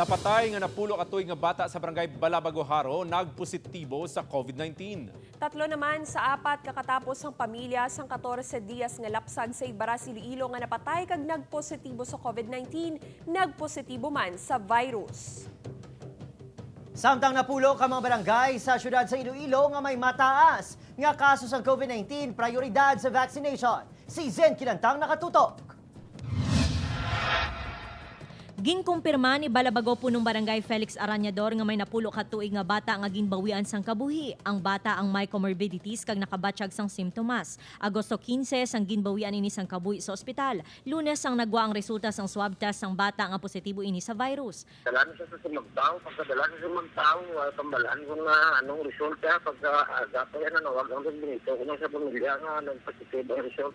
Napatay nga napulo katuig nga bata sa barangay Balabago-Haro nagpositibo sa COVID-19. Tatlo naman sa apat kakatapos ang pamilya sang 14 diyas nga lapsag sa Ibaras, Iloilo nga napatay kag nagpositibo sa COVID-19, nagpositibo man sa virus. Samtang napulo ka mga barangay sa syudad sa Iloilo nga may mataas nga kaso sa COVID-19, prioridad sa vaccination. Si Zen Kilantang nakatutok. Ginkumpirma ni Balabago punong barangay Felix Arañador nga may napulo ka tuig nga bata nga ginbawian sang kabuhi. Ang bata ang may comorbidities kag nakabatsyag sang simptomas. Agosto 15 sang ginbawian ini sang kabuhi sa ospital. Lunes ang nagwa ang resulta sang swab test sang bata nga positibo ini sa virus. Dalan siya sa sumagtao, pagkadala sa sumagtao, tambalaan ko nga anong resulta, pagka yan wag ang binito ko sa pamilya nga nagpositibo ang result.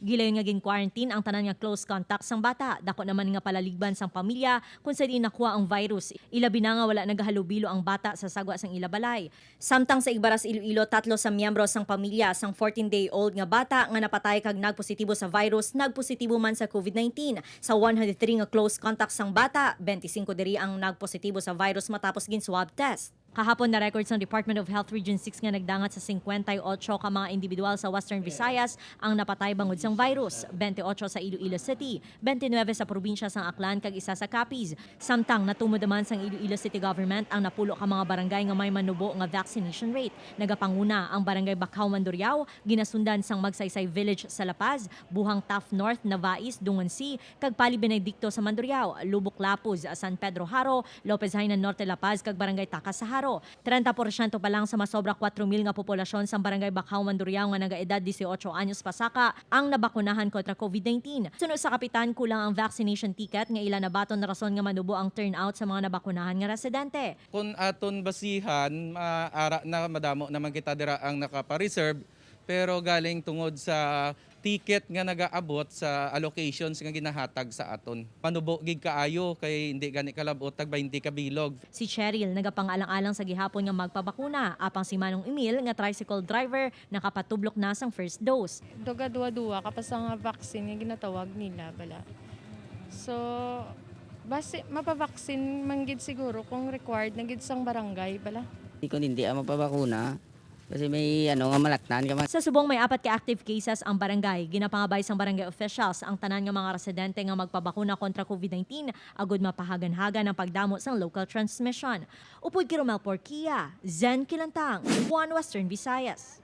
Gilayon nga gin-quarantine ang tanan nga close contact sang bata. Dako naman nga palaligban sang pamilya kung sa di nakuha ang virus. Ilabi na nga wala nagahalubilo ang bata sa sagwa sang ilabalay. Samtang sa Ibaras, Iloilo, tatlo sa miyembro sang pamilya sang 14-day-old nga bata nga napatay kag nagpositibo sa virus, nagpositibo man sa COVID-19. Sa 103 nga close contact sang bata, 25 diri ang nagpositibo sa virus matapos gin swab test. Kahapon na records ng Department of Health Region 6 nga nagdangat sa 58 ka mga individual sa Western Visayas ang napatay bangod sang virus, 28 sa Iloilo City, 29 sa probinsya sang Aklan kag isa sa Capiz. Samtang natumod naman sang Iloilo City Government ang napulo ka mga barangay nga may manubo nga vaccination rate. Nagapanguna ang barangay Bacau, Mandurriao, ginasundan sang Magsaysay Village sa La Paz, Buhang Taft North, Navais, Dungansi, kag Pali Benedicto sa Mandurriao, Lubok Lapuz, San Pedro Haro, Lopez Hainan Norte La Paz kag barangay Tacas sa Haro. 30% pa lang sa masobra 4,000 nga populasyon sa barangay Bacau, Mandurriao nga nagaedad 18 anyos pasaka ang nabakunahan kontra COVID-19. Sunod sa kapitan, kulang ang vaccination ticket nga ilan na baton na rason nga manubo ang turnout sa mga nabakunahan nga residente. Kung aton basihan, ara na madamo naman kita dira ang nakapa-reserve, pero galing tungod sa ticket nga nagaabot sa allocations nga ginahatag sa aton. Manubo gig kaayo kay hindi gani kalabot tag 20 ka bilog. Si Cheryl nagapangalang-alang sa gihapon nga magpabakuna, apang si Manong Emil nga tricycle driver nakapatublok na sang first dose. Duga duwa-duwa kapag nga vaccine nga ginatawag nila bala. So base mapavaksin manggid siguro kung required na gid sang barangay bala. Kung hindi ang mapabakuna, kasi may nga malaktan ka. Sa subong may 4 ka active cases ang barangay. Ginapangabay sang barangay officials ang tanan nga mga residente nga magpabakuna kontra COVID-19 agud mapahagan-hagan ang pagdamo sang local transmission. Upod kay Romel Porquia, Zen Kilantang, One Western Visayas.